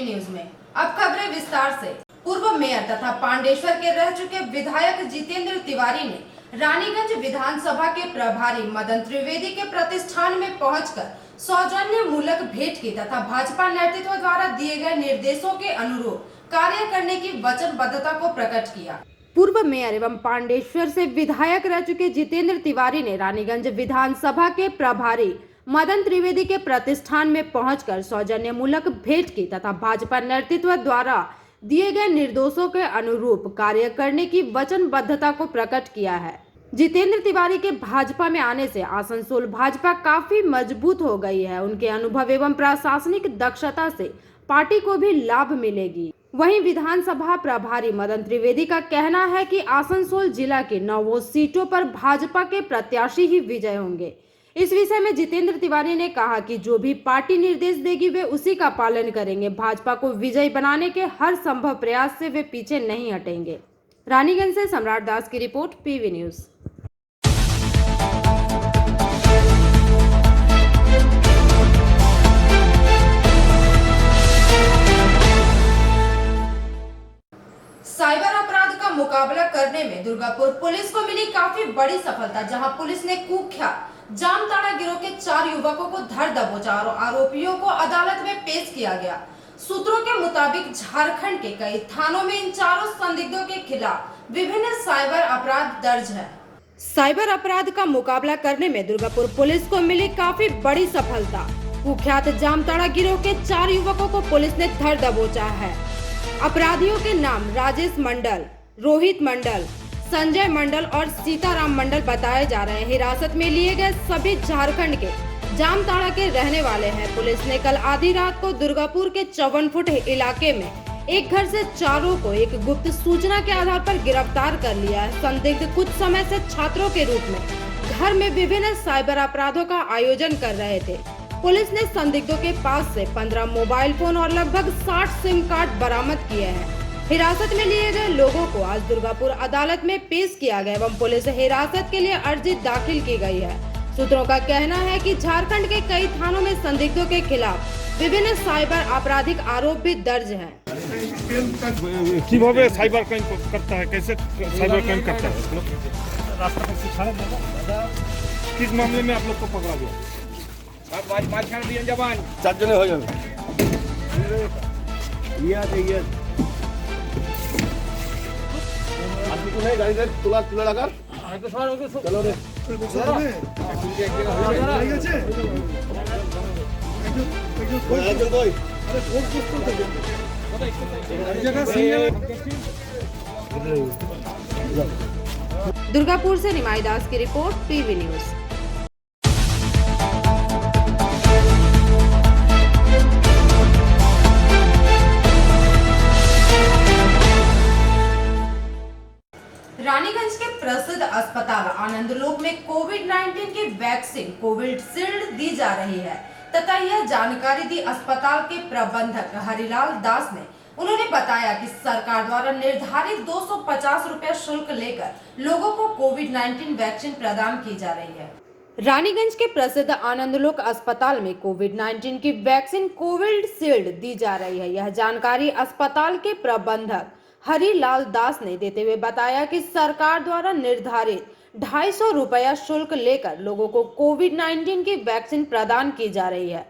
News में अब खबरें विस्तार से। पूर्व मेयर तथा पांडेश्वर के रह चुके विधायक जितेंद्र तिवारी ने रानीगंज विधानसभा के प्रभारी मदन त्रिवेदी के प्रतिष्ठान में पहुंचकर सौजन्य मूलक भेंट की तथा भाजपा नेतृत्व द्वारा दिए गए निर्देशों के अनुरूप कार्य करने की वचनबद्धता को प्रकट किया। पूर्व मेयर एवं पांडेश्वर से विधायक रह चुके जितेंद्र तिवारी ने रानीगंज विधानसभा के प्रभारी मदन त्रिवेदी के प्रतिष्ठान में पहुंचकर सौजन्य मूलक भेंट की तथा भाजपा नेतृत्व द्वारा दिए गए निर्देशों के अनुरूप कार्य करने की वचनबद्धता को प्रकट किया है। जितेंद्र तिवारी के भाजपा में आने से आसनसोल भाजपा काफी मजबूत हो गई है। उनके अनुभव एवं प्रशासनिक दक्षता से पार्टी को भी लाभ मिलेगी। वहीं विधानसभा प्रभारी मदन त्रिवेदी का कहना है कि आसनसोल जिला के 9 सीटों पर भाजपा के प्रत्याशी ही विजय होंगे। इस विषय में जितेंद्र तिवारी ने कहा कि जो भी पार्टी निर्देश देगी वे उसी का पालन करेंगे। भाजपा को विजयी बनाने के हर संभव प्रयास से वे पीछे नहीं हटेंगे। रानीगंज से सम्राट दास की रिपोर्ट, पीवी न्यूज। साइबर अपराध का मुकाबला करने में दुर्गापुर पुलिस को मिली काफी बड़ी सफलता, जहां पुलिस ने कुख्यात जामताड़ा गिरोह के 4 युवकों को धर दबोचा और आरोपियों को अदालत में पेश किया गया। सूत्रों के मुताबिक झारखंड के कई थानों में इन चारों संदिग्धों के खिलाफ विभिन्न साइबर अपराध दर्ज है। साइबर अपराध का मुकाबला करने में दुर्गापुर पुलिस को मिली काफी बड़ी सफलता। कुख्यात जामताड़ा गिरोह के 4 युवकों को पुलिस ने धर दबोचा है। अपराधियों के नाम राजेश मंडल, रोहित मंडल, संजय मंडल और सीताराम मंडल बताए जा रहे हैं। हिरासत में लिए गए सभी झारखंड के जामताड़ा के रहने वाले हैं। पुलिस ने कल आधी रात को दुर्गापुर के 54 फुट इलाके में एक घर से चारों को एक गुप्त सूचना के आधार पर गिरफ्तार कर लिया है। संदिग्ध कुछ समय से छात्रों के रूप में घर में विभिन्न साइबर अपराधों का आयोजन कर रहे थे। पुलिस ने संदिग्धों के पास से 15 मोबाइल फोन और लगभग 60 सिम कार्ड बरामद किए हैं। हिरासत में लिए गए लोगों को आज दुर्गापुर अदालत में पेश किया गया एवं पुलिस हिरासत के लिए अर्जी दाखिल की गई है। सूत्रों का कहना है कि झारखंड के कई थानों में संदिग्धों के खिलाफ विभिन्न साइबर आपराधिक आरोप भी दर्ज हैं। किभाবে साइबर क्राइम करता है, कैसे साइबर क्राइम करता है, रास्ता में सिखाने देगा। किस मामले में आप लोग को पकड़ा गया? आप पाँच खान दिए जवान 4 जने हो जाए। ये आदमी को नहीं गाड़ी से तुला लगा चलो रे दुर्गापुर से निमाई दास की रिपोर्ट, पीवी न्यूज। रानीगंज के प्रसिद्ध अस्पताल आनंदलोक में कोविड-19 की वैक्सीन कोविशील्ड दी जा रही है तथा यह जानकारी दी अस्पताल के प्रबंधक हरिलाल दास ने। उन्होंने बताया कि सरकार द्वारा निर्धारित 250 रुपए शुल्क लेकर लोगों को कोविड-19 वैक्सीन प्रदान की जा रही है। रानीगंज के प्रसिद्ध आनंदलोक अस्पताल में कोविड-19 की वैक्सीन कोविशील्ड दी जा रही है। यह जानकारी अस्पताल के प्रबंधक हरिलाल दास ने देते हुए बताया कि सरकार द्वारा निर्धारित 250 रुपया शुल्क लेकर लोगों को कोविड-19 की वैक्सीन प्रदान की जा रही है।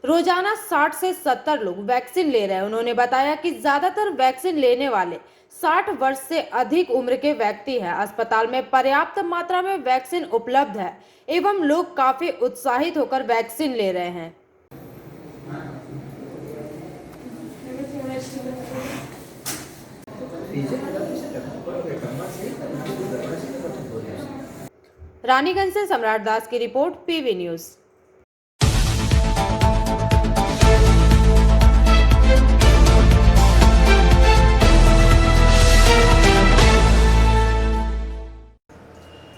रोजाना 60 से 70 लोग वैक्सीन ले रहे हैं। उन्होंने बताया कि ज्यादातर वैक्सीन लेने वाले 60 वर्ष से अधिक उम्र के व्यक्ति हैं। अस्पताल में पर्याप्त मात्रा में वैक्सीन उपलब्ध है एवं लोग काफी उत्साहित होकर वैक्सीन ले रहे हैं। रानीगंज से सम्राट दास की रिपोर्ट, पीवी न्यूज।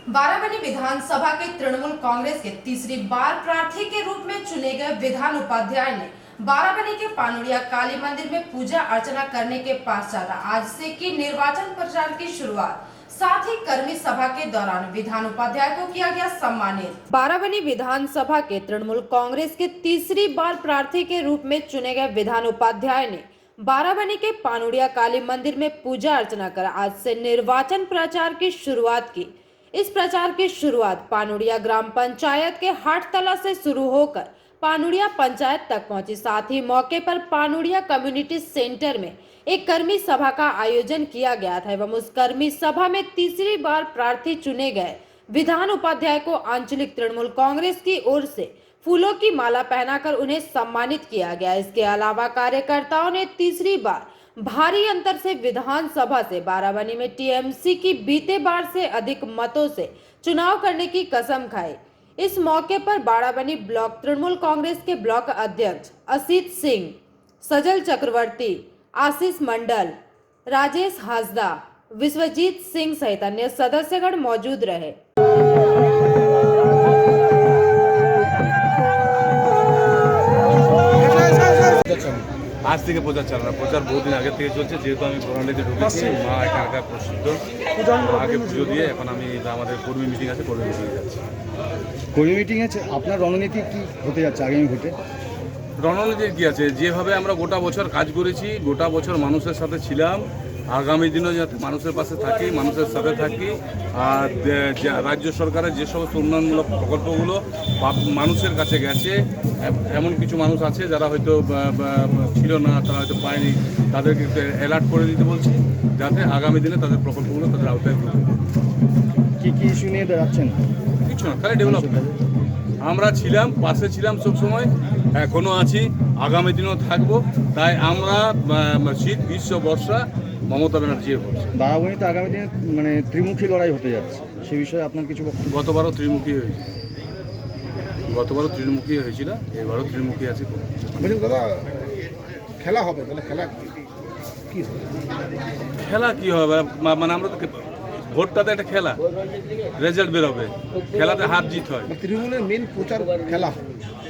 बाराबनी विधानसभा के तृणमूल कांग्रेस के तीसरी बार प्रार्थी के रूप में चुने गए विधान उपाध्याय ने बाराबनी के पानुड़िया काली मंदिर में पूजा अर्चना करने के पश्चात आज से की निर्वाचन प्रचार की शुरुआत। साथ ही कर्मी सभा के दौरान विधान उपाध्याय को किया गया सम्मानित। बाराबनी विधानसभा के तृणमूल कांग्रेस के तीसरी बार प्रार्थी के रूप में चुने गए विधान उपाध्याय ने बाराबनी के पानुड़िया काली मंदिर में पूजा अर्चना कर आज से निर्वाचन प्रचार की शुरुआत की। इस प्रचार की शुरुआत पानुड़िया ग्राम पंचायत के हाटतला से शुरू होकर पानुड़िया पंचायत तक पहुंची। साथ ही मौके पर पानुड़िया कम्युनिटी सेंटर में एक कर्मी सभा का आयोजन किया गया था एवं उस कर्मी सभा में तीसरी बार प्रार्थी चुने गए विधान उपाध्याय को आंचलिक तृणमूल कांग्रेस की ओर से फूलों की माला पहनाकर उन्हें सम्मानित किया गया। इसके अलावा कार्यकर्ताओं ने तीसरी बार भारी अंतर से विधानसभा से बाराबनी में टीएमसी की बीते बार से अधिक मतों से चुनाव करने की कसम खाई। इस मौके पर बाराबनी ब्लॉक तृणमूल कांग्रेस के ब्लॉक अध्यक्ष असित सिंह, सजल चक्रवर्ती, आशीष मंडल, राजेश हासदा, विश्वजीत सिंह सहित अन्य सदस्यगण मौजूद रहे। आज থেকে প্রচার চালানো, প্রচার বহুদিন আগে থেকে চলছে। যেহেতু আমি প্রণালীতে ঢুকেছি, মা এখানকার প্রসিদ্ধ, আগে পুজো দিয়ে এখন আমি আমাদের কর্মী মিটিং আছে, কর্মী মিটিং যাচ্ছি। কর্মী মিটিং আছে, আপনার রণনীতি কি হতে যাচ্ছে আগামী ভোটে? রণনীতির কী আছে, যেভাবে আমরা গোটা বছর কাজ করেছি, গোটা বছর মানুষের সাথে ছিলাম, আগামী দিনেও যাতে মানুষের পাশে থাকি, মানুষের সাথে থাকি। আর রাজ্য সরকারের যে সমস্ত উন্নয়নমূলক প্রকল্পগুলো মানুষের কাছে গেছে, এমন কিছু মানুষ আছে যারা হয়তো ছিল না, তারা হয়তো পায়নি, তাদেরকে একটু অ্যালার্ট করে দিতে বলছি, যাতে আগামী দিনে তাদের প্রকল্পগুলো তাদের আওতায় ঢুকে। কী কী ইস্যু নিয়ে যাচ্ছেন? কিছু না, খালি ডেভেলপমেন্ট। আমরা ছিলাম, পাশে ছিলাম সবসময়, এখনও আছি, আগামী দিনেও থাকবো। তাই আমরা শীত, গ্রীষ্ম, বর্ষা মমতা ব্যানার্জির ভোট। বারাবণীতে আগামী দিনে মানে ত্রিমুখী লড়াই হতে যাচ্ছে, সে বিষয়ে আপনার কিছু বক্তব্য? গতবারও ত্রিমুখী হয়েছিল, এবারও ত্রিমুখী আছে। বলছি দাদা, খেলা হবে, তাহলে খেলা কি হবে? খেলা কি হবে, মানে আমরা তো ভোটটাতে একটা খেলা, রেজাল্ট বেরোবে, খেলাতে হার জিত হয়। তৃণমূলের মেন প্রচার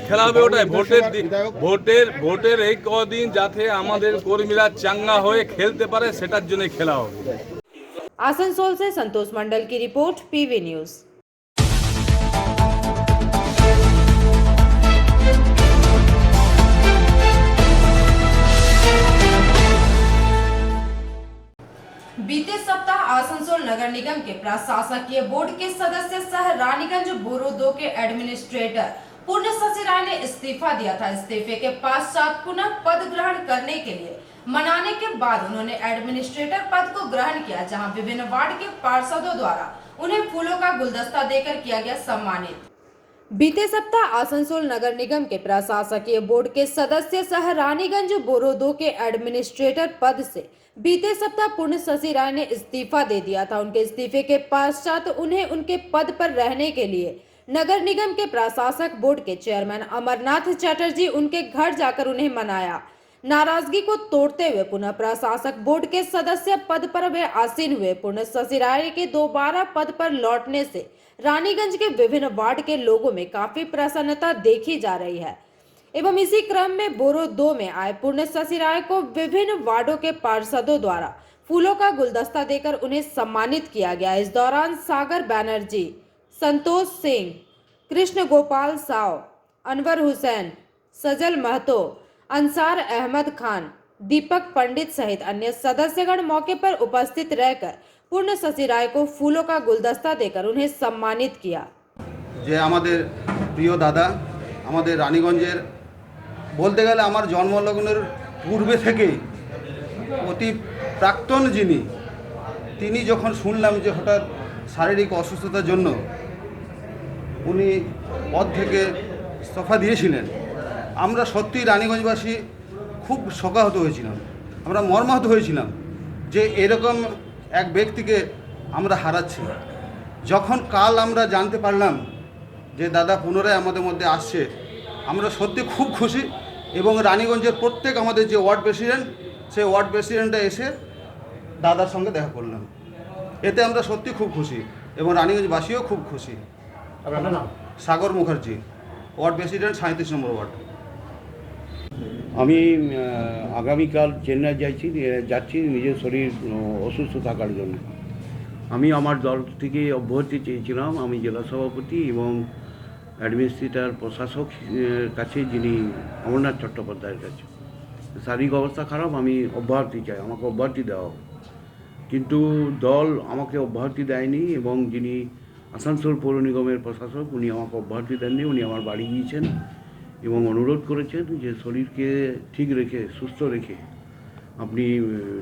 খেলা হবে ওটাই, ভোটের এই কদিন যাতে আমাদের কর্মীরা চাঙ্গা হয়ে খেলতে পারে, সেটার জন্য খেলা হবে। आसनसोल से संतोष मंडल की रिपोर्ट, पीवी न्यूज। बीते सप्ताह आसनसोल नगर निगम के प्रशासकीय बोर्ड के सदस्य सह रानीगंज बोरो 2 के एडमिनिस्ट्रेटर पूर्ण शशि राय ने इस्तीफा दिया था। इस्तीफे के पश्चात पुनः पद ग्रहण करने के लिए मनाने के बाद उन्होंने एडमिनिस्ट्रेटर पद को ग्रहण किया, जहां विभिन्न वार्ड के पार्षदों द्वारा उन्हें फूलों का गुलदस्ता देकर किया गया सम्मानित। बीते सप्ताह आसनसोल नगर निगम के प्रशासकीय बोर्ड के सदस्य सह रानीगंज बोरो 2 के एडमिनिस्ट्रेटर पद से बीते सप्ताह पूर्ण शशि राय ने इस्तीफा दे दिया था। उनके इस्तीफे के पश्चात उन्हें उनके पद पर रहने के लिए नगर निगम के प्रशासक बोर्ड के चेयरमैन अमरनाथ चटर्जी उनके घर जाकर उन्हें मनाया। नाराजगी को तोड़ते हुए पुनः प्रशासक बोर्ड के सदस्य पद पर वे आसीन हुए। पूर्ण शशि राय के दोबारा पद पर लौटने से रानीगंज के विभिन्न वार्ड के लोगों में काफी प्रसन्नता देखी जा रही है एवं इसी क्रम में बोरो 2 में आए पूर्ण शशि राय को विभिन्न वार्डों के पार्षदों द्वारा फूलों का गुलदस्ता देकर उन्हें सम्मानित किया गया। इस दौरान सागर बैनर्जी, संतोष सिंह, कृष्ण गोपाल साव, अनवर हुसैन, सजल महतो, अंसार अहमद खान, दीपक पंडित सहित अन्य सदस्यगण मौके पर उपस्थित रहकर पूर्ण शशि राय को फूलों का गुलदस्ता देकर उन्हें सम्मानित किया। যে আমাদের প্রিয় দাদা, আমাদের রানীগঞ্জের বলতে গেলে আমার জন্মলগ্নের পূর্বে থেকেই অতি প্রাক্তন যিনি, তিনি যখন শুনলাম যে হঠাৎ শারীরিক অসুস্থতার জন্য উনি পদ থেকে ইস্তফা দিয়েছিলেন, আমরা সত্যি রানীগঞ্জবাসী খুব শোকাহত হয়েছিলাম, আমরা মর্মাহত হয়েছিলাম যে এরকম এক ব্যক্তিকে আমরা হারাচ্ছি। যখন কাল আমরা জানতে পারলাম যে দাদা পুনরায় আমাদের মধ্যে আসছে, আমরা সত্যি খুব খুশি। এবং রানীগঞ্জের প্রত্যেক আমাদের যে ওয়ার্ড প্রেসিডেন্ট, সেই ওয়ার্ড প্রেসিডেন্টটা এসে দাদার সঙ্গে দেখা করলাম, এতে আমরা সত্যি খুব খুশি এবং রানীগঞ্জবাসীও খুব খুশি। সাগর মুখার্জি, ওয়ার্ড প্রেসিডেন্ট 37 নম্বর ওয়ার্ড। আমি আগামীকাল চেন্নাই যাচ্ছি নিজের শরীর অসুস্থ থাকার জন্য। আমি আমার দল থেকে অব্যাহতি চেয়েছিলাম, আমি জেলা সভাপতি এবং অ্যাডমিনিস্ট্রেটর প্রশাসক কাছে, যিনি অমরনাথ চট্টোপাধ্যায়ের কাছে। শারীরিক অবস্থা খারাপ, আমি অব্যাহতি চাই, আমাকে অব্যাহতি দেওয়া হোক। কিন্তু দল আমাকে অব্যাহতি দেয়নি এবং যিনি আসানসোল পৌর নিগমের প্রশাসক উনি আমাকে অব্যাহতি দেননি। উনি আমার বাড়ি গিয়েছেন এবং অনুরোধ করেছেন যে শরীরকে ঠিক রেখে সুস্থ রেখে আপনি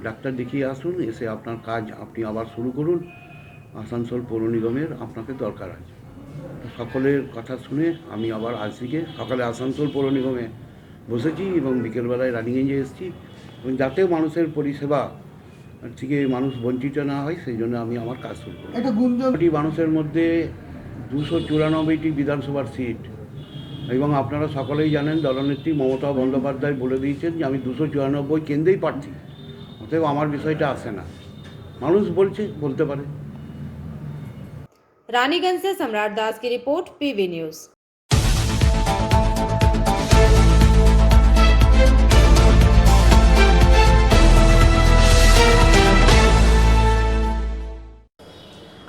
ডাক্তার দেখিয়ে আসুন, এসে আপনার কাজ আপনি আবার শুরু করুন। আসানসোল পৌর নিগমের আপনাকে দরকার আছে। সকলের কথা শুনে আমি আবার আজ থেকে সকালে আসানসোল পৌর নিগমে বসেছি এবং বিকেলবেলায় রানিগঞ্জে এসেছি এবং যাতে মানুষের পরিষেবা থেকে মানুষ বঞ্চিত না হয় সেই জন্য আমি আমার কাজ শুরু করি। কোটি মানুষের মধ্যে 294টি বিধানসভার সিট এবং আপনারা সকলেই জানেন দলনেত্রী মমতা বন্দ্যোপাধ্যায় বলে দিয়েছেন যে আমি 294 কেন্দ্রেই প্রার্থী, অতএব আমার বিষয়টা আসে না। মানুষ বলতে পারে। रानीगंज से सम्राट दास की रिपोर्ट, पीवी न्यूज।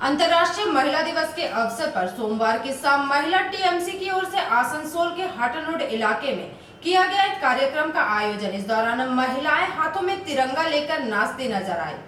अंतर्राष्ट्रीय महिला दिवस के अवसर पर सोमवार की शाम महिला टीएमसी की ओर से आसनसोल के हाटनोड इलाके में किया गया एक कार्यक्रम का आयोजन। इस दौरान महिलाएं हाथों में तिरंगा लेकर नाचती नजर आई।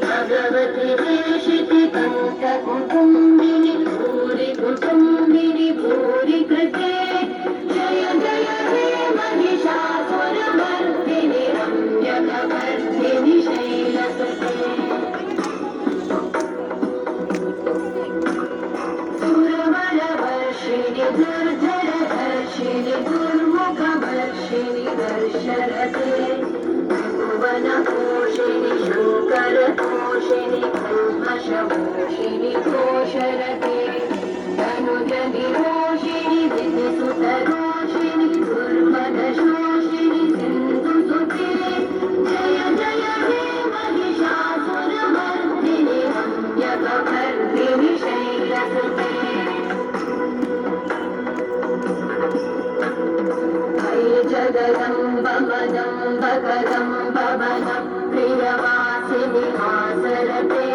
भगवती देशिति कंठ कुटुंबिनी भूरि कुटुंबिनी भूरि कृते जय जय हे महिषासुरमर्दिनि रम्यकवर्धिनि शैलसुते सुरवरवर्षिणि दुर्धरधर्षिणि दुर्मुखवर्षिणि दर्शरते भुवनपोषिणि शोकरतोषिणि कल्मषपोषिणि घोषरते तनुजनिरोषिणि विधिसुतरोषिणि दुर्मदशोषिणि सिन्धुसुते जय जय हे महिषासुरमर्दिनि रम्यकवर्धिनि शैलसुते जगदम्ब मदम्ब कदम्ब वनं प्रियवासिनि हासरते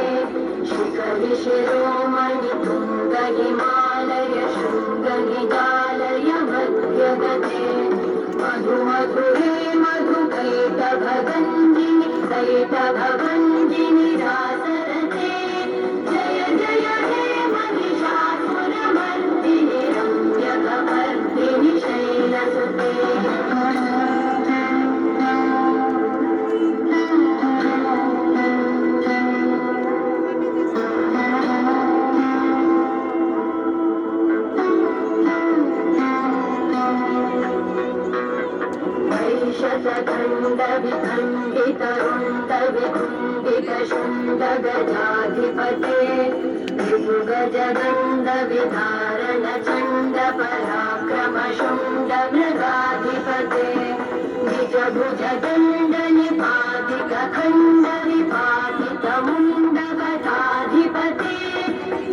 शिखरि शिरोमणि तुङ्ग हिमालय शृङ्ग निजालय मध्यगते मधु मधुरे मधुकैटभगञ्जिनि कैटभभञ्जिनि रासरते जय जय हे महिषासुरमर्दिनि रम्यकवर्धिनि शैलसुते विकुण्डितशुण्डगजाधिपते ऋतुगजगन्धविधारणचण्डपराक्रमशुण्डमृगाधिपते निजभुजदण्डनिपातितखण्डविपातितमुण्डगजाधिपते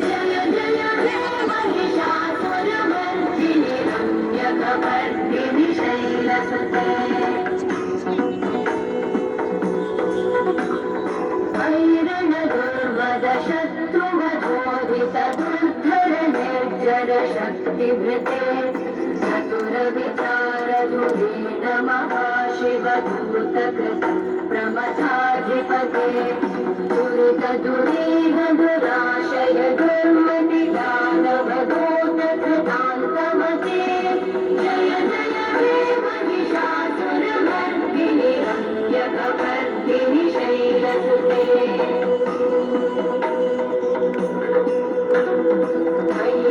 जय जय हे महिषासुरमर्दिनि रम्यकपर्दिनि शैलसुते शक्तिभृते चतुरविचारधुरेण महाशिवधूतकृत प्रमथाधिपते दुरितदुरेह दुराशय दुर्मतिदानवदूतकृतान्तमते जय जय हे महिषासुरमर्दिनि रम्यकपर्दिनि शैलसुते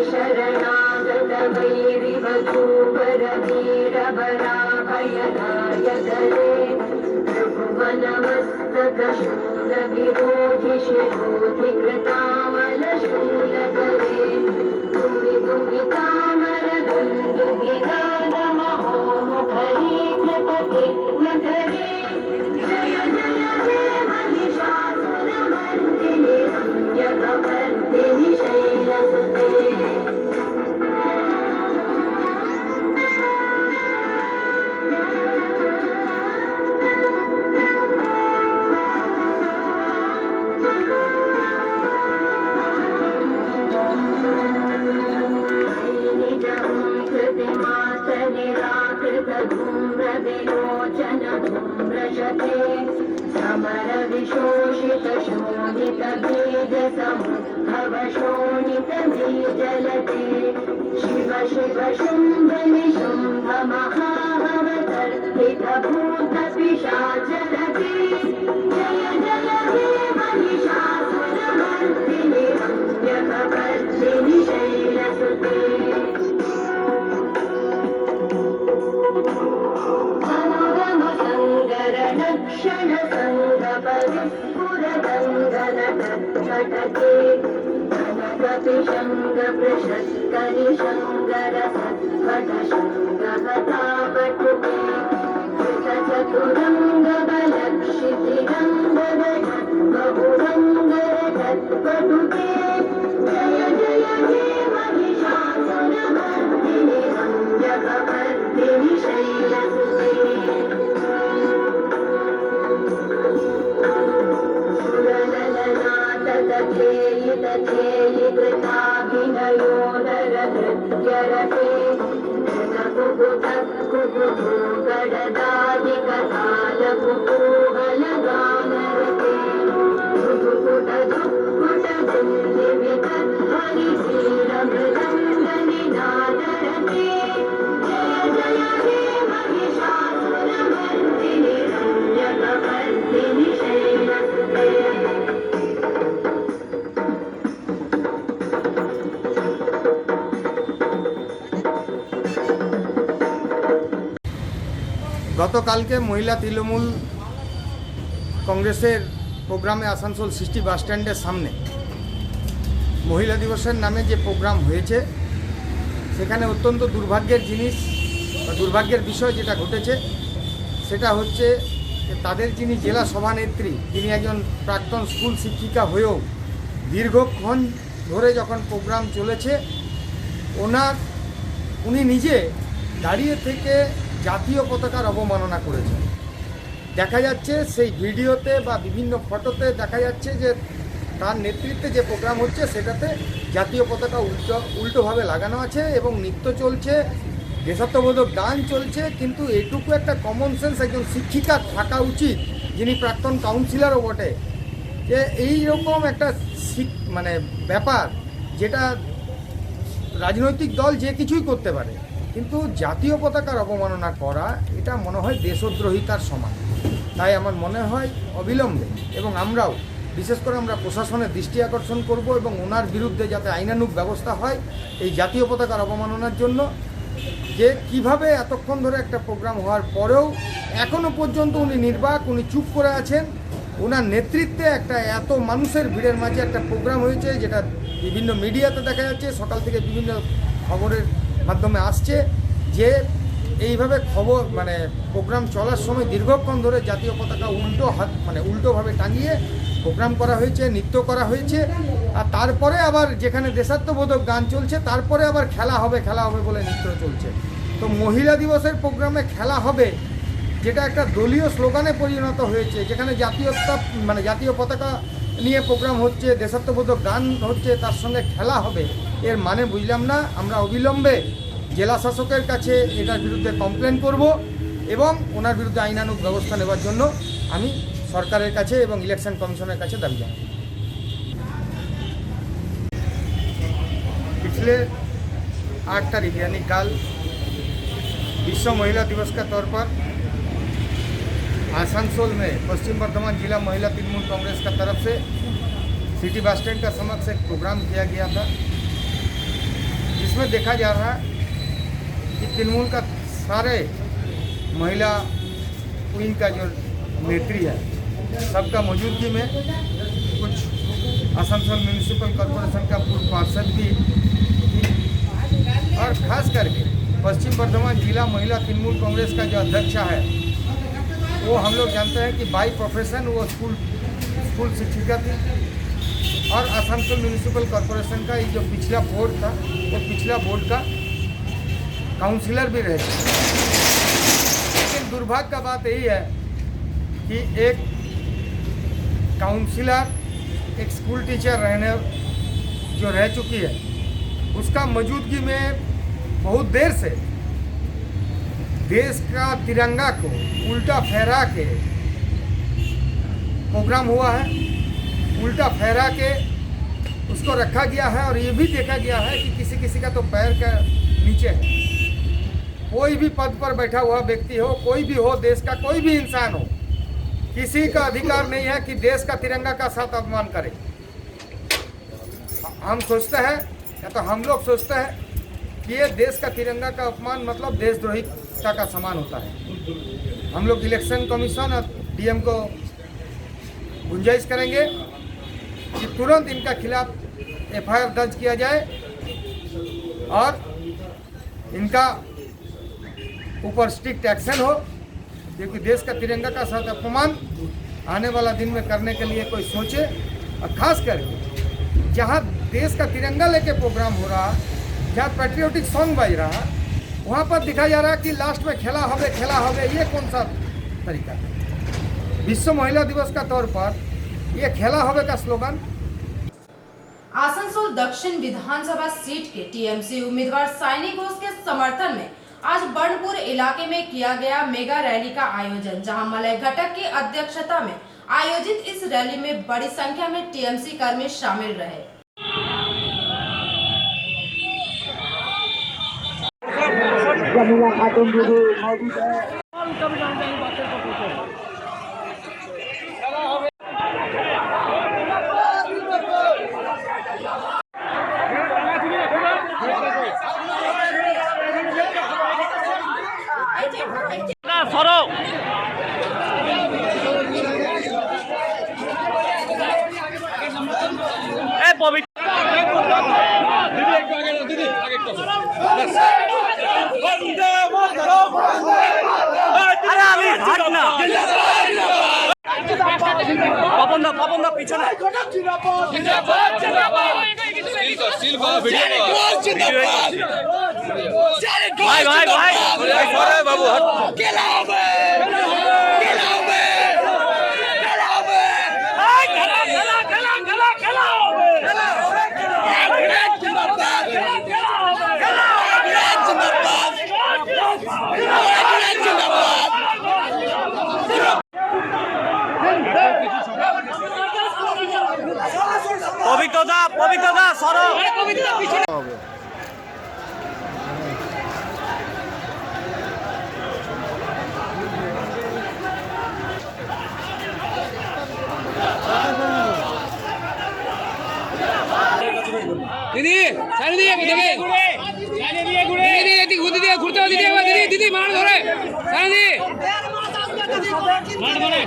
शरणागत वैरिवधूवरवीरवराभयदायकरे त्रिभुवनमस्तकशूलविरोधि शिरोधिकृतामलशूलकरे दुरिदुरितामरदुन्दुभिदानमहोमुखरीकृतकिर्नकरे जय जय हे महिषासुरमर्दिनि रम्यकपर्दिनि शैलसुते धूम्रविलोचन धूम्रशते समरविशोषितशोभितबीजसमुद्भवशोणितबीजलते शिव शिव शुम्भ निशुम्भ महाभवतर्पितभूतपिशाचरते जय जय हे महिषासुरमर्दिनि रम्यकपर्दिनि शैलसुते क्षण संगपरिस्फुरदङ्गनटके कनकपिशङ्गपृषत्करिशङ्गरसत्पटशङ्गहतापटुके कृतचतुरङ्गबलक्षितिरङ्गरजद्बहुरङ्गरजद्पटुके जय जय हे महिषासुरमर्दिनि रम्यकपर्दिनि शैलसुते कृताभिनयो नरनृत्यरते कुकुधो गडदादिकतालकुतूहलगानरते हरिशीरमृदङ्गनिनादरते जय जय हे महिषासुरमर्दिनि रम्यकपर्दिनि शैलसुते গতকালকে মহিলা তৃণমূল কংগ্রেসের প্রোগ্রামে আসানসোল সিটি বাস স্ট্যান্ডের সামনে মহিলা দিবসের নামে যে প্রোগ্রাম হয়েছে সেখানে অত্যন্ত দুর্ভাগ্যের জিনিস বা দুর্ভাগ্যের বিষয় যেটা ঘটেছে সেটা হচ্ছে তাদের যিনি জেলা সভানেত্রী তিনি একজন প্রাক্তন স্কুল শিক্ষিকা হয়েও দীর্ঘক্ষণ ধরে যখন প্রোগ্রাম চলেছে উনি নিজে দাঁড়িয়ে থেকে জাতীয় পতাকার অবমাননা করেছেন। দেখা যাচ্ছে সেই ভিডিওতে বা বিভিন্ন ফটোতে দেখা যাচ্ছে যে তার নেতৃত্বে যে প্রোগ্রাম হচ্ছে সেটাতে জাতীয় পতাকা উল্টোভাবে লাগানো আছে এবং নৃত্য চলছে, দেশাত্মবোধক গান চলছে, কিন্তু এটুকু একটা কমন সেন্স একজন শিক্ষিকার থাকা উচিত যিনি প্রাক্তন কাউন্সিলরও বটে, যে এই রকম একটা ব্যাপার যেটা রাজনৈতিক দল যে কিছুই করতে পারে, কিন্তু জাতীয় পতাকার অবমাননা করা এটা মনে হয় দেশদ্রোহিতার সমান। তাই আমার মনে হয় অবিলম্বে এবং আমরাও বিশেষ করে আমরা প্রশাসনের দৃষ্টি আকর্ষণ করব এবং ওনার বিরুদ্ধে যাতে আইনানুগ ব্যবস্থা হয় এই জাতীয় পতাকার অবমাননার জন্য। যে কিভাবে এতক্ষণ ধরে একটা প্রোগ্রাম হওয়ার পরেও এখনও পর্যন্ত উনি নির্বাক, উনি চুপ করে আছেন ওনার নেতৃত্বে একটা এত মানুষের ভিড়ের মাঝে একটা প্রোগ্রাম হয়েছে, যেটা বিভিন্ন মিডিয়াতে দেখা যাচ্ছে, সকাল থেকে বিভিন্ন খবরের মাধ্যমে আসছে যে এইভাবে খবর মানে প্রোগ্রাম চলার সময় দীর্ঘক্ষণ ধরে জাতীয় পতাকা উল্টোভাবে টাঙিয়ে প্রোগ্রাম করা হয়েছে, নৃত্য করা হয়েছে। আর তারপরে আবার যেখানে দেশাত্মবোধক গান চলছে, তারপরে আবার খেলা হবে বলে নৃত্য চলছে। তো মহিলা দিবসের প্রোগ্রামে খেলা হবে, যেটা একটা দলীয় স্লোগানে পরিণত হয়েছে, যেখানে জাতীয় পতাকা নিয়ে প্রোগ্রাম হচ্ছে, দেশাত্মবোধক গান হচ্ছে, তার সঙ্গে খেলা হবে, এর মানে বুঝলাম না। আমরা অবিলম্বে জেলা শাসকের কাছে এটার বিরুদ্ধে কমপ্লেন করব এবং ওনার বিরুদ্ধে আইনানুগ ব্যবস্থা নেওয়ার জন্য আমি সরকারের কাছে এবং ইলেকশন কমিশনের কাছে দাবি জানাই। पिछले 8 तारीख यानी कल विश्व महिला दिवस का तौर पर आसनसोल में पश्चिम बर्धमान जिला महिला तृणमूल कांग्रेस का तरफ से सिटी बस स्टैंड का समक्ष एक प्रोग्राम किया गया था, जिसमें देखा जा रहा है कि तृणमूल का सारे महिला विंग का जो नेत्री है, सबका मौजूदगी में कुछ आसनसोल म्यूनिसिपल कॉरपोरेशन का पूर्व पार्षद भी, और खास करके पश्चिम बर्धमान जिला महिला तृणमूल कांग्रेस का जो अध्यक्षा है, वो हम लोग जानते हैं कि बाई प्रोफेशन वो स्कूल शिक्षिका थी, और आसनसोल म्यूनिसिपल कॉरपोरेशन का ये जो पिछला बोर्ड था, वो पिछला बोर्ड का काउंसिलर भी रहे थे। लेकिन दुर्भाग्य का बात यही है कि एक काउंसिलर, एक स्कूल टीचर जो रह चुकी है, उसका मौजूदगी में बहुत देर से देश का तिरंगा को उल्टा फहरा के प्रोग्राम हुआ है, उल्टा फहरा के उसको रखा गया है। और ये भी देखा गया है कि किसी किसी का तो पैर का नीचे है। कोई भी पद पर बैठा हुआ व्यक्ति हो, कोई भी हो, देश का कोई भी इंसान हो, किसी का अधिकार नहीं है कि देश का तिरंगा का साथ अपमान करे। हम सोचते हैं, या तो हम लोग सोचते हैं कि ये देश का तिरंगा का अपमान मतलब देशद्रोहिता का समान होता है। हम लोग इलेक्शन कमीशन और डीएम को गुंजाइश करेंगे कि तुरंत इनका खिलाफ एफआईआर दर्ज किया जाए और इनका ऊपर स्ट्रिक्ट एक्शन हो, क्योंकि देश का तिरंगा का साथ अपमान आने वाला दिन में करने के लिए कोई सोचे। और खास करके जहाँ देश का तिरंगा लेके प्रोग्राम हो रहा, जहाँ पैट्रियोटिक सॉन्ग बज रहा, वहाँ पर दिखाया जा रहा कि लास्ट में खेला होवे, ये कौन सा तरीका है? विश्व महिला दिवस का तौर पर ये खेला होवे का स्लोगन। आसनसोल दक्षिण विधानसभा सीट के टीएमसी उम्मीदवार साइनी घोष के समर्थन में आज बर्नपुर इलाके में किया गया मेगा रैली का आयोजन, जहां मलय घटक की अध्यक्षता में आयोजित इस रैली में बड़ी संख्या में टीएमसी कर्मी शामिल रहे। পবিত্রতা সরো दीदी साइड दिए देखिए दीदी घुरते दिए घुरते दीदी दीदी दीदी मार धरे साइड दी मार धरे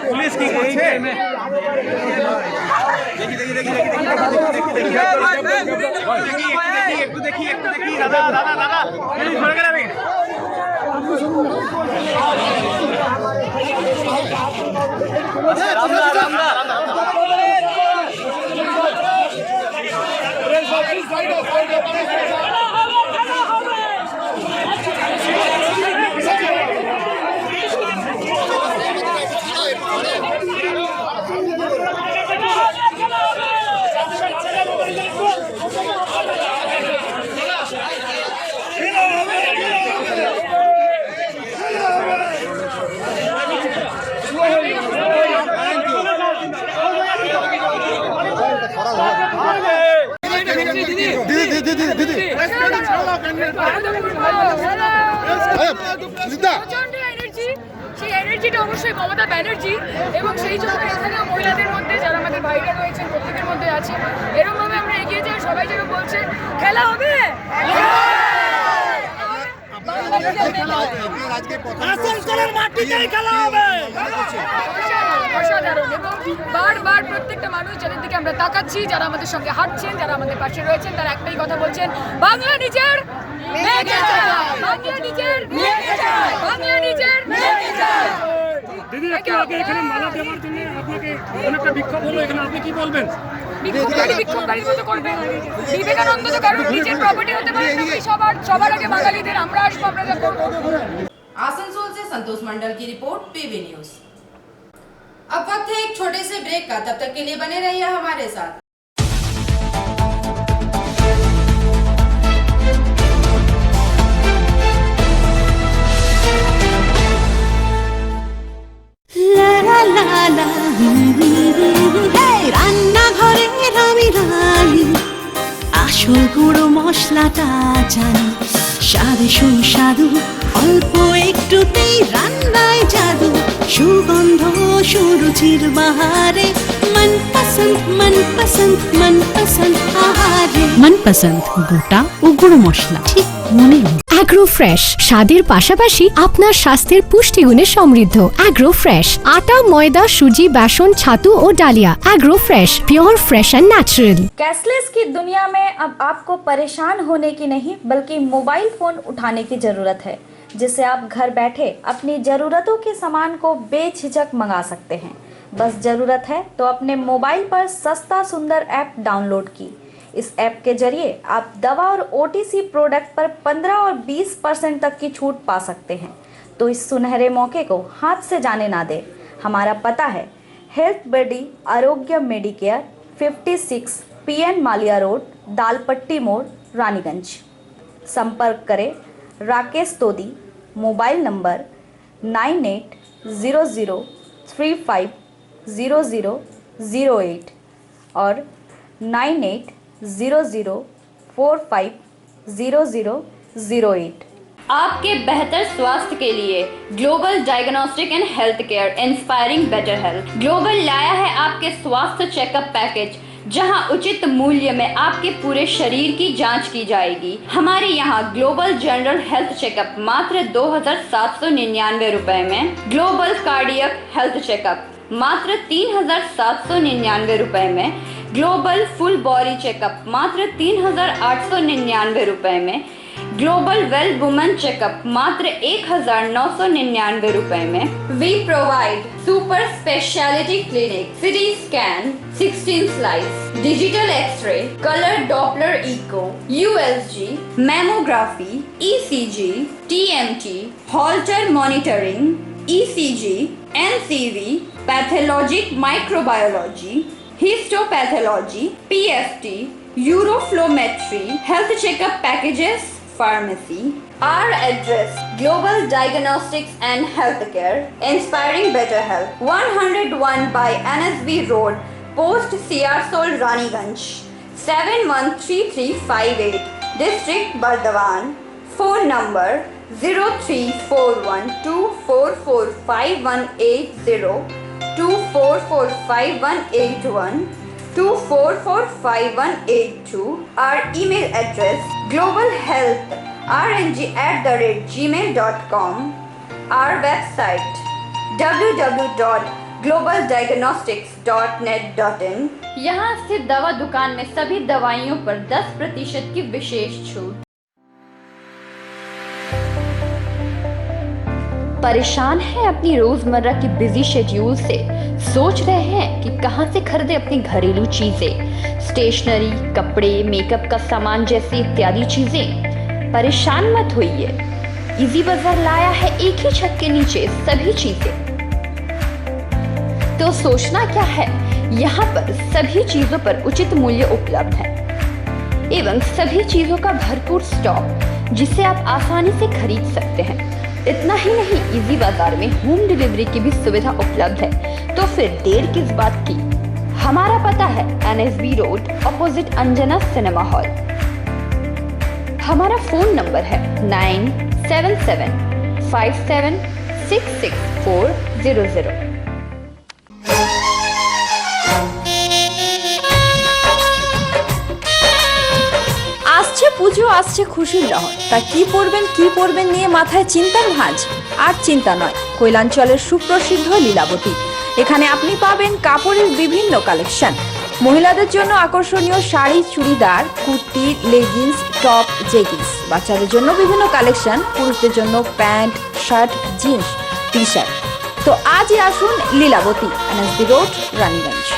পুলিশ কি করছে? একটু দেখি দাদা পুলিশ ধরে গেলে আমি সেই এনার্জিটা অবশ্যই মমতা ব্যানার্জি এবং সেই জন্য এখানে মহিলাদের মধ্যে যারা আমাদের ভাইরা রয়েছেন প্রত্যেকের মধ্যে আছে এরকমভাবে আমরা এগিয়ে যাই। সবাই যেন বলছে খেলা হবে, অসাধারণ। এবং বারবার প্রত্যেকটা মানুষ যাদের দিকে আমরা তাকাচ্ছি, যারা আমাদের সঙ্গে হাঁটছেন, যারা আমাদের পাশে রয়েছেন, তারা একটাই কথা বলছেন, বাংলা নিজের, বাংলা নিজের, বাংলা নিজের। দিদি একটু আগে এখানে মালা দেওয়ার জন্য আপনাকে অনেকটা বিক্ষোভ হলো, এখানে আপনি কি বলবেন? বিক্ষোভকারীর মতো করবে। বিবেকানন্দ তো কারণ নিজের প্রপার্টি হতে পারে, সবার আগে বাঙালিদের আমরা আসবো, আমরা যা করবো। आसनसोल से संतोष मंडल की रिपोर्ट पीवी न्यूज। अब वक्त है एक छोटे से ब्रेक का, तब तक के लिए बने रहिए हमारे साथ। রান্নাঘরে আমি রানী, আসল গুঁড়ো মশলাটা জানি, স্বাদে সুস্বাদু অল্প একটুতেই রান্নায় জাদু, সুগন্ধ সুরুচির বাহারে মনপসন্দ আহারে। মনপসন্দ গোটা ও গুঁড়ো মশলা ঠিক মনে। অ্যাগ্রো ফ্রেশ স্বাদের পাশাপাশি আপনার স্বাস্থ্যের পুষ্টিগুণে সমৃদ্ধ। অ্যাগ্রো ফ্রেশ আটা, ময়দা, সুজি, বেসন, ছাতু ও ডালিয়া। Agro fresh pure fresh and natural. Cashless की दुनिया में अब आपको परेशान होने की नहीं बल्कि मोबाइल फ़ोन उठाने की ज़रूरत है, जिससे आप घर बैठे अपनी ज़रूरतों के सामान को बेझिझक मंगा सकते हैं। बस ज़रूरत है तो अपने मोबाइल पर सस्ता सुंदर ऐप डाउनलोड की। इस ऐप के जरिए आप दवा और OTC प्रोडक्ट पर 15 और 20% तक की छूट पा सकते हैं। तो इस सुनहरे मौके को हाथ से जाने ना दें। हमारा पता है हेल्थ बडी आरोग्य मेडिकेयर, 56 PN मालिया रोड, दालपट्टी मोड़, रानीगंज। संपर्क करें राकेश तोदी, मोबाइल नंबर 9800350008 और 9800450008। आपके बेहतर स्वास्थ्य के लिए global diagnostic and health care inspiring better health global लाया है आपके स्वास्थ्य चेकअप पैकेज, जहां उचित मूल्य में आपके पूरे शरीर की जांच की जाएगी। हमारे यहां ग्लोबल जनरल हेल्थ चेकअप मात्र 2799 रुपए में, ग्लोबल कार्डियक हेल्थ चेकअप मात्र 3799 रुपए में, ग्लोबल फुल बॉडी चेकअप मात्र 3899 रुपए में, ग्लोबल वेल वुमेन चेकअप मात्र 1999 रुपए में। We provide super speciality clinic, city scan, 16 slice, digital x ray, colour Doppler echo, USG, mammography, ECG, TMT, Holter monitoring, ECG, NCV, pathologic microbiology, histopathology, PFT, uroflowmetry, health checkup packages, pharmacy. Our address: Global Diagnostics and Healthcare, inspiring better health. 101 by NSB Road, Post Siarsol, Raniganj, 713358. District Burdwan. Phone number 0341244580, 244581, 244582. Our email address globalhealthrng@gmail.com. Our website www.globaldiagnostics.net.in. यहाँ स्थित दवा दुकान में सभी दवाइयों पर 10% की विशेष छूट। परेशान हैं अपनी रोजमर्रा की बिजी शेड्यूल से? सोच रहे हैं कि कहां से खरीदें अपनी घरेलू चीजें, स्टेशनरी, कपड़े, मेकअप का सामान जैसी इत्यादि चीजें? परेशान मत होइए, इजी बाजार लाया है एक ही छत के नीचे सभी चीजें। तो सोचना क्या है, यहाँ पर सभी चीजों पर उचित मूल्य उपलब्ध है एवं सभी चीजों का भरपूर स्टॉक जिसे आप आसानी से खरीद सकते हैं। इतना ही नहीं, इजी बाजार में होम डिलीवरी की भी सुविधा उपलब्ध है। तो फिर देर किस बात की? हमारा पता है NSB road opposite Anjana cinema hall. हमारा फोन नंबर है 9775766400। আসছে পুজো, আসছে খুশির লহর, তা কি পরবেন নিয়ে মাথায় চিন্তার ভাঁজ। আর চিন্তা নয়, কৈলাঞ্চলের সুপ্রসিদ্ধ লীলাবতী। এখানে আপনি পাবেন কাপড়ের বিভিন্ন কালেকশন, মহিলাদের জন্য আকর্ষণীয় sari, churidar, kurti, leggings, top, jeggings, বাচ্চাদের জন্য বিভিন্ন কালেকশন, পুরুষদের জন্য pant, shirt, jeans, T shirt. তো আজই আসুন Lilabati, NSB road, Raniganj.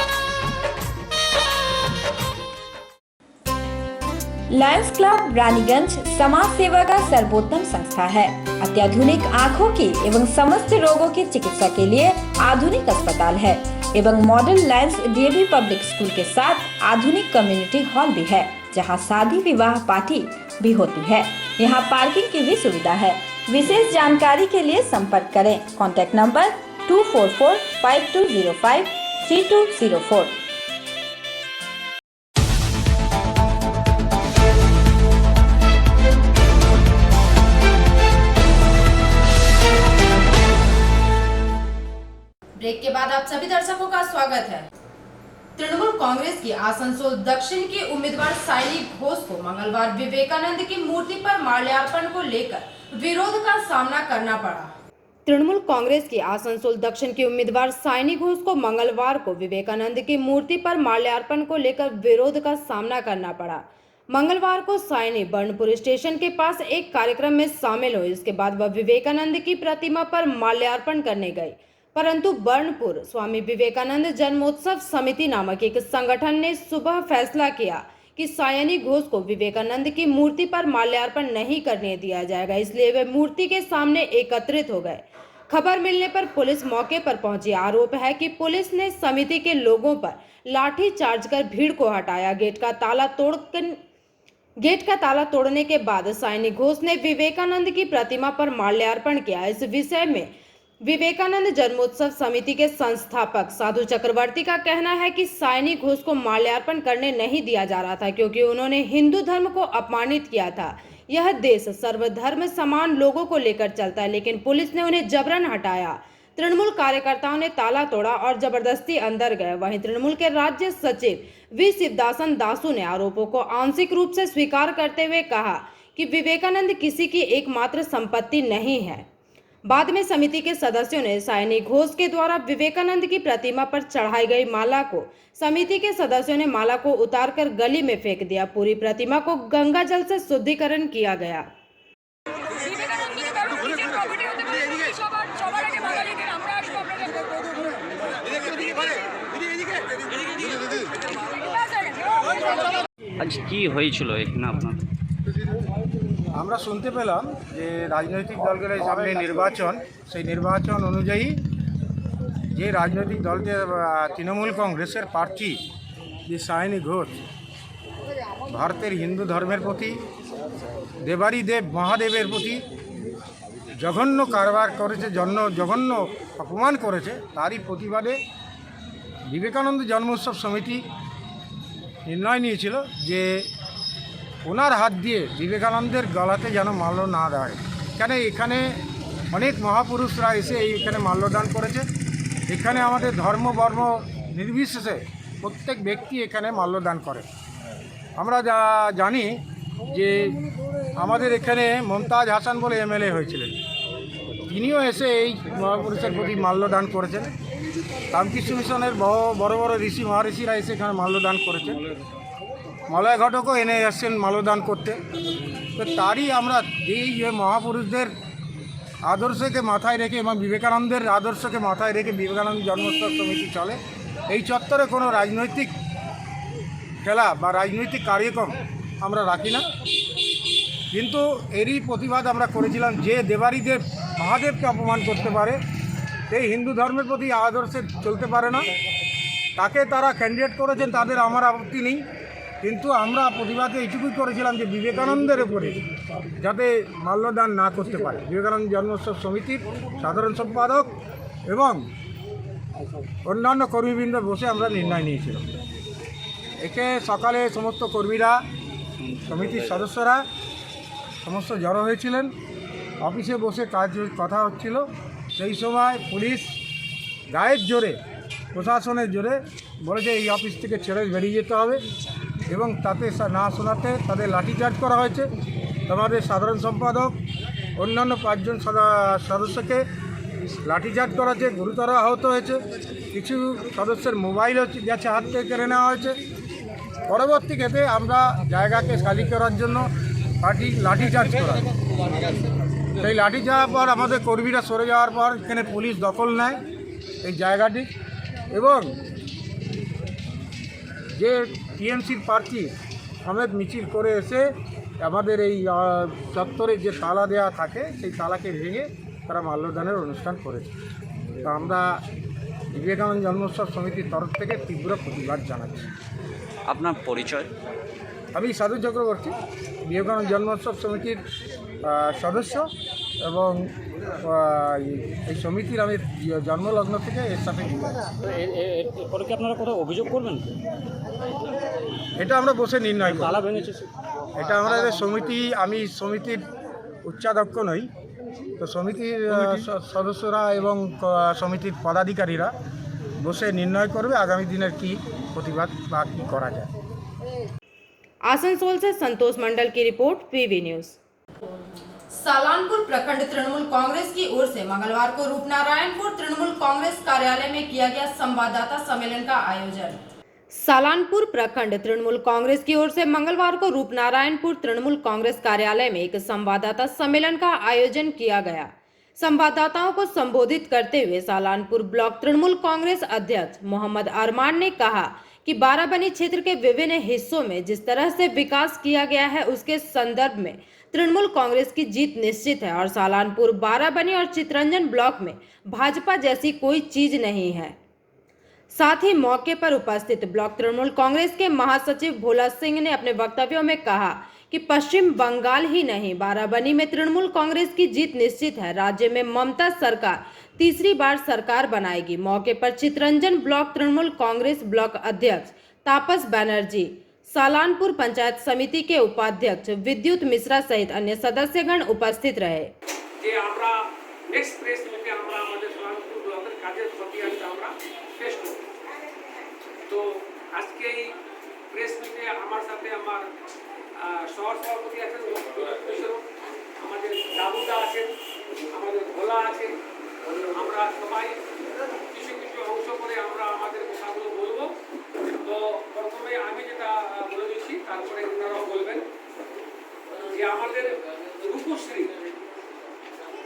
Lions club Raniganj समाज सेवा का सर्वोत्तम संस्था है। अत्याधुनिक आँखों की एवं समस्त रोगों की चिकित्सा के लिए आधुनिक अस्पताल है एवं model Lions DAV public school के साथ आधुनिक कम्युनिटी हॉल भी है, जहां शादी विवाह पार्टी भी होती है। यहां पार्किंग की भी सुविधा है। विशेष जानकारी के लिए संपर्क करें। Contact number 2445205324। ब्रेक के बाद आप सभी दर्शकों का स्वागत है। तृणमूल कांग्रेस की आसनसोल दक्षिण की उम्मीदवार सायनी घोष को मंगलवार विवेकानंद की मूर्ति पर माल्यार्पण को लेकर विरोध का सामना करना पड़ा। तृणमूल कांग्रेस की आसनसोल दक्षिण की उम्मीदवार सायनी घोष को मंगलवार को विवेकानंद की मूर्ति पर माल्यार्पण को लेकर विरोध का सामना करना पड़ा। मंगलवार को सायनी बर्नपुर स्टेशन के पास एक कार्यक्रम में शामिल हुई। इसके बाद वह विवेकानंद की प्रतिमा पर माल्यार्पण करने गई, परंतु बर्नपुर स्वामी विवेकानंद जन्मोत्सव समिति नामक एक संगठन ने सुबह फैसला किया कि सायनी घोष को विवेकानंद की मूर्ति पर माल्यार्पण नहीं करने दिया जाएगा, इसलिए वे मूर्ति के सामने एकत्रित हो गए। खबर मिलने पर पुलिस मौके पर पहुंची। आरोप है कि पुलिस ने समिति के लोगों पर लाठी चार्ज कर भीड़ को हटाया। गेट का ताला तोड़ने के बाद सायनी घोष ने विवेकानंद की प्रतिमा पर माल्यार्पण किया। इस विषय में विवेकानंद जन्मोत्सव समिति के संस्थापक साधु चक्रवर्ती का कहना है कि सायनी घोष को माल्यार्पण करने नहीं दिया जा रहा था क्योंकि उन्होंने हिंदू धर्म को अपमानित किया था। यह देश सर्वधर्म समान लोगों को लेकर चलता है, लेकिन पुलिस ने उन्हें जबरन हटाया। तृणमूल कार्यकर्ताओं ने ताला तोड़ा और जबरदस्ती अंदर गए। वहीं तृणमूल के राज्य सचिव वी शिवदासन दासू ने आरोपों को आंशिक रूप से स्वीकार करते हुए कहा कि विवेकानंद किसी की एकमात्र संपत्ति नहीं है। बाद में समिति के सदस्यों ने सायनी घोष के द्वारा विवेकानंद की प्रतिमा पर चढ़ाई गई माला को समिति के सदस्यों ने माला को उतारकर गली में फेंक दिया। पूरी प्रतिमा को गंगा जल से शुद्धिकरण किया गया। আজ কি হয়েছিল এখানে আপনার? আমরা শুনতে পেলাম যে রাজনৈতিক দলগুলোর সামনে নির্বাচন, সেই নির্বাচন অনুযায়ী যে রাজনৈতিক দলটি তৃণমূল কংগ্রেসের প্রার্থী যে সায়নী ঘোষ ভারতের হিন্দু ধর্মের প্রতি, দেবারী দেব মহাদেবের প্রতি জঘন্য কারবার করেছে, জঘন্য অপমান করেছে, তারই প্রতিবাদে বিবেকানন্দ জন্মোৎসব সমিতি নির্ণয় নিয়েছিল যে ওনার হাত দিয়ে বিবেকানন্দের গলাতে যেন মাল্য না দেয়। কেন এখানে অনেক মহাপুরুষরা এসে এইখানে মাল্যদান করেছে। এখানে আমাদের ধর্ম বর্ম নির্বিশেষে প্রত্যেক ব্যক্তি এখানে মাল্যদান করে। আমরা যা জানি যে আমাদের এখানে মমতাজ হাসান বলে এমএলএ হয়েছিলেন, তিনিও এসে এই মহাপুরুষের প্রতি মাল্যদান করেছেন। রামকৃষ্ণ মিশনের বড় বড় ঋষি মহারিষিরা এসে এখানে মাল্যদান করেছেন। মলয় ঘটকও এনে এসছেন মাল্যদান করতে। তো তারই আমরা এই যে মহাপুরুষদের আদর্শকে মাথায় রেখে এবং বিবেকানন্দের আদর্শকে মাথায় রেখে বিবেকানন্দ জন্মোৎসব সমিতি চলে। এই চত্বরে কোনো রাজনৈতিক খেলা বা রাজনৈতিক কার্যক্রম আমরা রাখি না, কিন্তু এরই প্রতিবাদ আমরা করেছিলাম যে দেবারীদেব মহাদেবকে অপমান করতে পারে, সেই হিন্দু ধর্মের প্রতি আদর্শে চলতে পারে না, তাকে তারা ক্যান্ডিডেট করেছেন, তাদের আমার আপত্তি নেই। কিন্তু আমরা প্রতিবাদে এইটুকুই করেছিলাম যে বিবেকানন্দের উপরে যাতে মাল্যদান না করতে পারে। বিবেকানন্দ জন্মোৎসব সমিতির সাধারণ সম্পাদক এবং অন্যান্য কর্মীবৃন্দ বসে আমরা নির্ণয় নিয়েছিলাম। একে সকালে সমস্ত কর্মীরা, সমিতির সদস্যরা সমস্ত জড়ো হয়েছিলেন, অফিসে বসে কথা হচ্ছিল। সেই সময় পুলিশ গায়ের জোরে, প্রশাসনের জোরে বলেছে এই অফিস থেকে ছেড়ে বেরিয়ে যেতে হবে, এবং তাতে না শোনাতে তাদের লাঠিচার্জ করা হয়েছে। আমাদের সাধারণ সম্পাদক অন্যান্য 5 জন সদস্যকে লাঠিচার্জ করা হয়েছে, গুরুতর আহত হয়েছে। কিছু সদস্যের মোবাইল গেছে, হাত থেকে কেড়ে নেওয়া হয়েছে। পরবর্তী ক্ষেত্রে আমরা জায়গাকে খালি করার জন্য লাঠিচার্জ করা হয়। সেই লাঠি যাওয়ার পর আমাদের কর্মীরা সরে যাওয়ার পর এখানে পুলিশ দখল নেয় এই জায়গাটি, এবং যে টিএমসির প্রার্থী সমেত মিছিল করে এসে আমাদের এই চত্বরে যে তালা দেওয়া থাকে সেই তালাকে ভেঙে তারা মাল্যদানের অনুষ্ঠান করেছে। তো আমরা বিবেকানন্দ জন্মোৎসব সমিতির তরফ থেকে তীব্র প্রতিবাদ জানাচ্ছি। আপনার পরিচয়? আমি সাধু চক্রবর্তী, বিবেকানন্দ জন্মোৎসব সমিতির সদস্য, এবং এই সমিতির আমি জন্মলগ্ন থেকে এর সাথে এরপরে কি আপনারা কোথাও অভিযোগ করবেন? এটা আমরা বসে নির্ণয় করি। এটা আমাদের সমিতি, আমি সমিতির উচ্চাধ্যক্ষ নই, তো সমিতির সদস্যরা এবং সমিতির পদাধিকারীরা বসে নির্ণয় করবে আগামী দিনের কি প্রতিবাদ বা কী করা যায়। आसनसोल से संतोष मंडल की रिपोर्ट, पीवी न्यूज। सालानपुर प्रखंड तृणमूल कांग्रेस की ओर से मंगलवार को रूपनारायणपुर तृणमूल कांग्रेस कार्यालय में किया गया संवाददाता सम्मेलन का आयोजन। सालानपुर प्रखंड तृणमूल कांग्रेस की ओर से मंगलवार को रूपनारायणपुर तृणमूल कांग्रेस कार्यालय में एक संवाददाता सम्मेलन का आयोजन किया गया। संवाददाताओं को संबोधित करते हुए सालानपुर ब्लॉक तृणमूल कांग्रेस अध्यक्ष मोहम्मद अरमान ने कहा कि बाराबनी क्षेत्र के विभिन्न हिस्सों में जिस तरह से विकास किया गया है उसके संदर्भ में तृणमूल कांग्रेस की जीत निश्चित है, और सालानपुर, बाराबनी और चितरंजन ब्लॉक में भाजपा जैसी कोई चीज नहीं है। साथ ही मौके पर उपस्थित ब्लॉक तृणमूल कांग्रेस के महासचिव भोला सिंह ने अपने वक्तव्यों में कहा कि पश्चिम बंगाल ही नहीं, बाराबनी में तृणमूल कांग्रेस की जीत निश्चित है। राज्य में ममता सरकार तीसरी बार सरकार बनाएगी। मौके पर चितरंजन ब्लॉक तृणमूल कांग्रेस ब्लॉक अध्यक्ष तापस बैनर्जी, सालानपुर पंचायत समिति के उपाध्यक्ष विद्युत मिश्रा सहित अन्य सदस्यगण उपस्थित रहे। नेक्स्ट प्रेस मीटे আমরা আমাদের সালানপুর ব্লকের কাজের প্রতি আমরা শেষ করব। তো আজকে এই প্রেস মিটে আমার সাথে আমার শহর সভাপতি আছেন, আমাদের দাদুদা আছেন, আমাদের ভোলা আছে, আমরা সবাই কিছু কিছু অংশ করে আমরা আমাদের কথাগুলো বলবো। তো প্রথমে আমি যেটা বলে দিচ্ছি, তারপরে ওনারাও বলবেন যে আমাদের রূপশ্রী,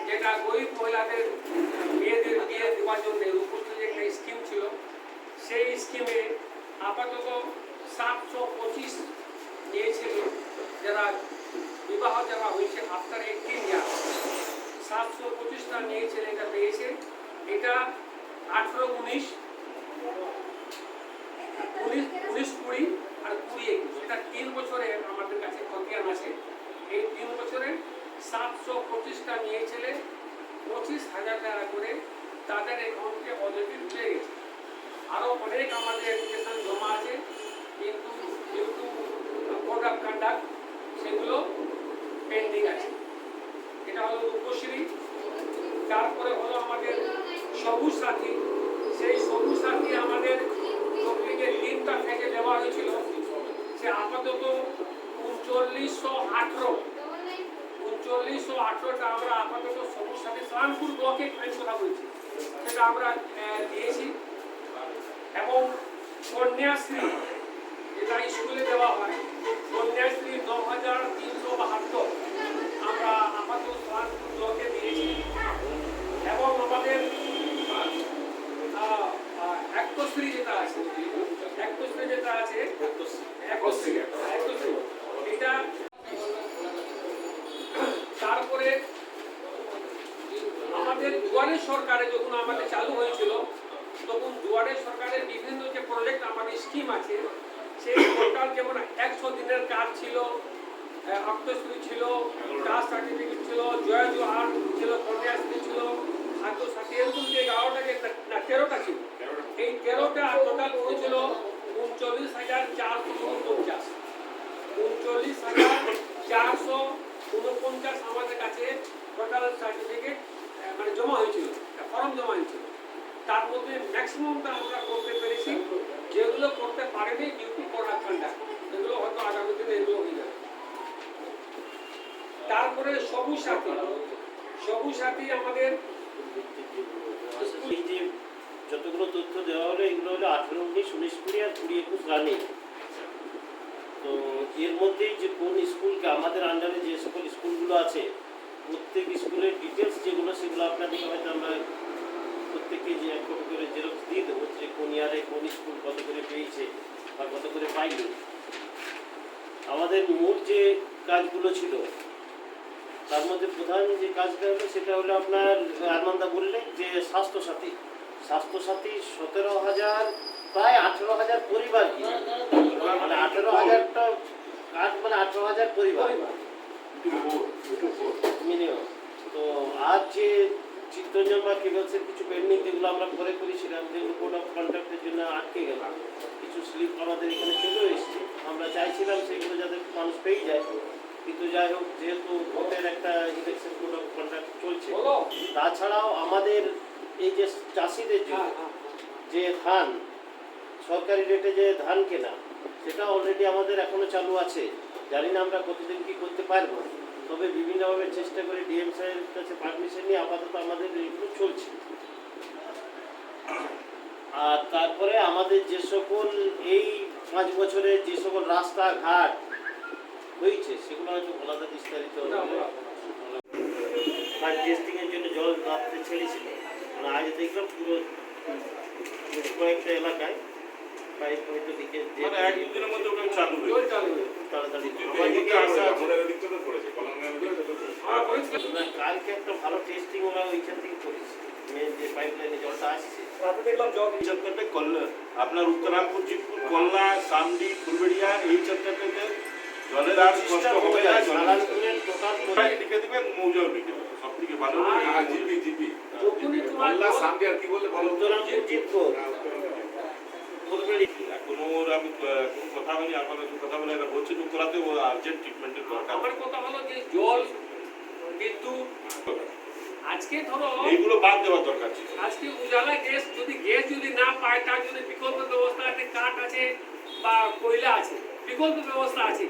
যেটা গরিব মহিলাদের মেয়েদের বিয়ে দেওয়ার জন্য রূপশ্রী একটা স্কিম ছিল, সেই স্কিমে আপাতত 725 নিয়েছিল যারা বিবাহ যারা হয়েছে আফটার 18 ইয়ার, 725টা নিয়েছিল, এটা পেয়েছে। এটা 18-19, 19-20 আর 20-21, এটা 3 বছরে আমাদের কাছে খতিয়ান আছে। এই 3 বছরে 725টা নিয়েছিল, 25,000 টাকা করে তাদের অ্যাকাউন্টে অলরেডি ঢুকে গেছে। আরও অনেক আমাদের অ্যাপ্লিকেশন জমা আছে, কিন্তু কোড অফ কন্ডাক্ট সেগুলো পেন্ডিং আছে। এটা হলো রূপশ্রী, তারপরে হলো আমাদের সবুজ সাথী। সেই সবুজ সাথী আমাদের চব্বিশের 3টা থেকে দেওয়া হয়েছিল, সে আপাতত 3918টা আমরা আপাতত সবুজ সাথী সালানপুর ব্লকে আমি কথা বলছি, সেটা আমরা দিয়েছি। এবং কন্যাশ্রী, যেটা স্কুলে দেওয়া হয়, কন্যাশ্রী 9372 আমরা আপাতত সালানপুর ব্লকে দিয়েছি। এবং আমাদের একশ্রী যেটা আছে, এটা তারপরে আমাদের দুয়ারে সরকারে যখন আমাদের চালু হয়েছিল, তখন দুয়ারে সরকারের বিভিন্ন যে প্রজেক্ট আমাদের স্কিম আছে, সেই পোর্টাল যেমন 100 দিনের কাজ ছিল, অক্টোশ্রী ছিল, কাস্ট সার্টিফিকেট ছিল, জয় জোহার ছিল, কন্যাশ্রী ছিল, খাদ্য সাথী, এরকম যে 13টা ছিল। এই 13টা টোটাল হয়েছিল 39,449। 39,449 আমাদের কাছে টোটাল সার্টিফিকেট মানে জমা হয়েছিল, ফর্ম জমা হয়েছিল। তার মধ্যে ম্যাক্সিমামটা আমরা করতে পেরেছি, যেগুলো করতে পারেনি ডিউটি করার কন্ডাক্ট, এগুলো হয়তো আগামী দিনে এগুলো হয়ে যাবে। তারপরে সবুজ সাথী আমাদের এই যে যতগুলো তথ্য দেওয়া হলো, এগুলো হলো 18, 19, 19, 20 আর 20, 21 রানিং। তো এর মধ্যেই যে কোন স্কুলকে আমাদের আন্ডারে যে সকল স্কুলগুলো আছে, প্রত্যেক স্কুলের ডিটেলস যেগুলো, সেগুলো আপনাদেরকে হয়তো আমরা প্রত্যেককে যে এক কপি করে জেরক্স দিয়ে দেবো, যে কোন ইয়ারে কোন স্কুল কত করে পেয়েছে বা কত করে পাইনি। আমাদের মূল যে কাজগুলো ছিল, তার মধ্যে প্রধান যে কাজটা হলো সেটা হলো আপনার আনন্দা বললেন যে স্বাস্থ্যসাথী 17,000 প্রায় 18,000 পরিবার, কি মানে 18,000টা কাজ, মানে 18,000 পরিবার মিনিমাম। তো আর যে চিত্তরঞ্জন বা কেবলসের কিছু পেন্ডিং যেগুলো আমরা পরে করেছিলাম, যেগুলো কোড অফ কন্ডাক্টের জন্য আটকে গেল, কিছু স্লিপ আমাদের এখানে চলে এসেছে। আমরা চাইছিলাম সেগুলো যাতে মানুষ পেয়ে যায়, কিন্তু যাই হোক, যেহেতু ভোটের একটা ইলেকশন কোড অফ কন্ডাক্ট চলছে, তাছাড়াও আমাদের এই যে চাষিদের জন্য যে ধান সরকারি রেটে যে ধান কেনা, সেটা অলরেডি আমাদের এখনো চালু আছে। জানি না আমরা কতদিন কি করতে পারবো, তবে বিভিন্নভাবে চেষ্টা করে ডিএম সাহেবের কাছে পারমিশন নিয়ে আপাতত আমাদের এইগুলো চলছে। আর তারপরে আমাদের যে সকল এই 5 বছরে যে সকল রাস্তাঘাট হয়েছে, সেগুলো হয়তো আলাদা বিস্তারিত টেস্টিংয়ের জন্য জল রাত্রে ছেড়েছিল। মানে আজ দেখলাম পুরো কয়েকটা এলাকায় পাইপ হয়তো দিকে একদিনের মধ্যে ওটা চালু হয়ে তাড়াতাড়ি। কালকে একটা ভালো টেস্টিং ওরা ওইখান থেকে করেছে, মেন যে পাইপ লাইনে জলটা আসছে। দেখলাম চক্করটা করলে আপনার উত্তরামপুর, জিতপুর, কল্লা, সামডি, ফুলবেড়িয়া, এই চক্করটাতে জলের আর কষ্ট হবে না। লিখে দেবেন, মৌজাও লিখে দেবেন, সব থেকে ভালো জিপি কল্লা, সামডি আর কি বললে ভালো, উত্তরামপুর, জিতপুর, ফুলবেড়িয়া। কোনো আমি কোনো কথা বলি, আপনার কথা বলে এটা বলছে করাতে আর্জেন্ট ট্রিটমেন্টের দরকার। আমার কথা হলো যে জল, বিদ্যুৎ, আজকে ধরো এইগুলো বাদ দেওয়ার দরকার ছিল। আজকে উজালা গ্যাস যদি না পায়, তার জন্য বিকল্প ব্যবস্থা আছে, কাঠ আছে বা কয়লা আছে, বিকল্প ব্যবস্থা আছে।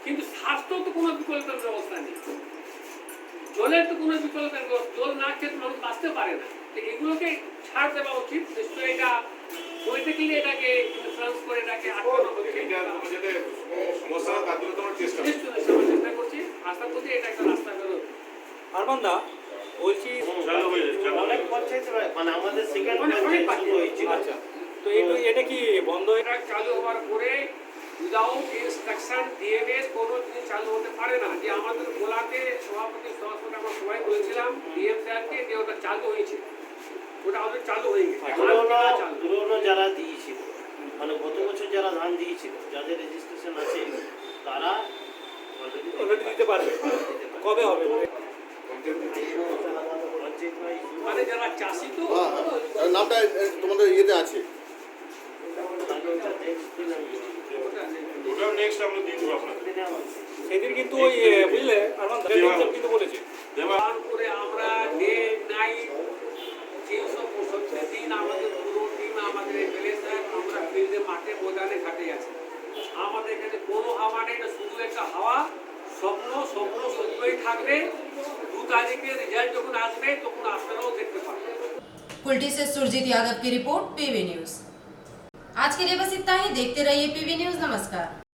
কিন্তু স্বাস্থ্য তো কোনো বিকল্পের ব্যবস্থা নেই, জলের তো কোনো বিকল্পের ব্যবস্থা, জল না খেয়ে মানুষ বাঁচতে পারে না। তো এগুলোকে ছাড় দেওয়া উচিত। নিশ্চয়ই এটা পলিটিক্যালি এটাকে ইনফ্লুয়েন্স করে এটাকে আটকানো হচ্ছে। সমস্যা তার জন্য তোমার চেষ্টা করছি, আশা করছি এটা একটা রাস্তা বেরোবে। আরমানদা বলছি, অনেক পঞ্চায়েত মানে আমাদের সেকেন্ড হয়েছিল। আচ্ছা, তো এটা কি বন্ধ? এটা চালু হওয়ার পরে উইদাউট ইনস্ট্রাকশন ডিএমএস কোনো জিনিস চালু হতে পারে না। যে আমাদের গোলাতে সভাপতি আমরা সবাই বলেছিলাম ডিএম স্যারকে যে ওটা চালু হয়েছে, ওটা আমাদের চালু হয়ে গেছে। পুরোনো যারা দিয়েছিল, মানে গত বছর যারা ধান দিয়েছিল, যাদের রেজিস্ট্রেশন আছে, তারা অলরেডি দিতে পারবে। কবে হবে? মানে যারা চাষি, তো নামটা তোমাদের ইয়েতে আছে, ওটা নেক্সট আমরা দিয়ে দেবো আপনাদের। সেদিন কিন্তু ওই বুঝলে আমার কিন্তু বলেছে করে আমরা ডে নাইট যেসব 65 দিন আমাদের পুরো টিম আমাদের এমএলএ স্যার আমরা ফিল্ডে মাঠে ময়দানে ঘাটে আছি। আমাদের এখানে কোনো হাওয়া নেই, এটা শুধু একটা হাওয়া। স্বপ্ন সত্যই থাকবে। 2 তারিখে রেজাল্ট যখন আসবে তখন আপনারাও দেখতে পাবেন। कुल्टी से सुरजीत यादव की रिपोर्ट, पीवी न्यूज। आज के लिए बस इतना ही। देखते रहिए पीवी न्यूज। नमस्कार।